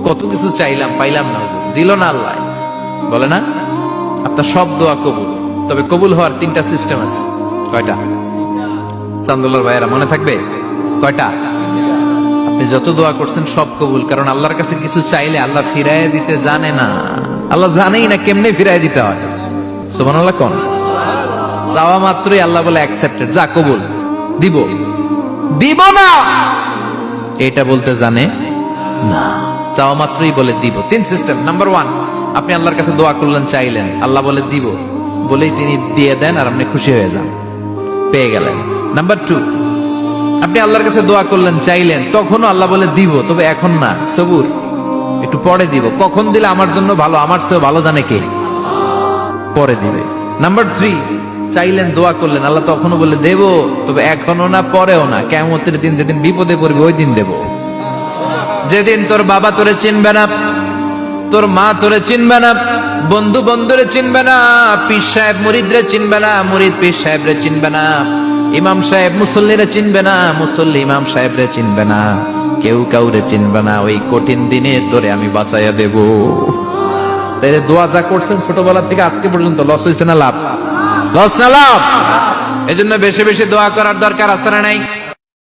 কত কিছু চাইলাম, পাইলাম না, দিল না আল্লাহ। বলে না আপনার সব দোয়া কবুল, তবে কবুল হওয়ার 3টা সিস্টেম আছে। কয়টা? চান্দুল্লার ভাইয়েরা মনে থাকবে কয়টা? আপনি যত দোয়া করছেন সব কবুল, কারণ আল্লাহর কাছে কিছু চাইলে আল্লাহ ফিরাইয়া দিতে জানে না। আল্লাহ জানেই না কেমনে ফিরাইয়া দিতে হয়। সুবহানাল্লাহ কোন? চাওয়া মাত্রই আল্লাহ বলে অ্যাকসেপ্টেড, যা কবুল, দিব দিব না এটা বলতে জানে না, চাওয়া মাত্রই বলে দিব। 3 সিস্টেম। নাম্বার 1, আপনি আল্লাহর কাছে দোয়া করলেন, চাইলেন, আল্লাহ বলে দিব, বলেই তিনি দিয়ে দেন আর আপনি খুশি হয়ে যান, পেয়ে গেলেন। নাম্বার 2, আপনি আল্লাহর কাছে দোয়া করলেন, চাইলেন, তখনও আল্লাহ বলে দিব, তবে এখন না, সবুর, একটু পরে দিব। কখন দিলে আমার জন্য ভালো, আমার চেয়ে ভালো জানে কে, পরে দিবে। নাম্বার 3, চাইলেন, দোয়া করলেন, আল্লাহ তখনও বলে দেব, তবে এখনো না, পরেও না, কিয়ামতের দিন যেদিন বিপদে পড়বে ওই দিন দেব। যেদিন তোর বাবা তোরে চিনবে না, তোর মা তোরে চিনবে না, বন্ধু বন্ধুরে চিনবে না, পীর সাহেব মুরিদরে চিনবে না, মুরিদ পীর সাহেবরে চিনবে না, ইমাম সাহেব মুসল্লিরে চিনবে না, মুসল্লি ইমাম সাহেবরে চিনবে না, কেউ কাউরে চিনবে না। ওই কঠিন দিনে তোরে আমি বাঁচাইয়া দেব। তাই দোয়া যা করছেন ছোটবেলা থেকে আজকে পর্যন্ত, লস হয়েছে না লাভ? লস না লাভ? এজন্য বেশি বেশি দোয়া করার দরকার আছে না নাই?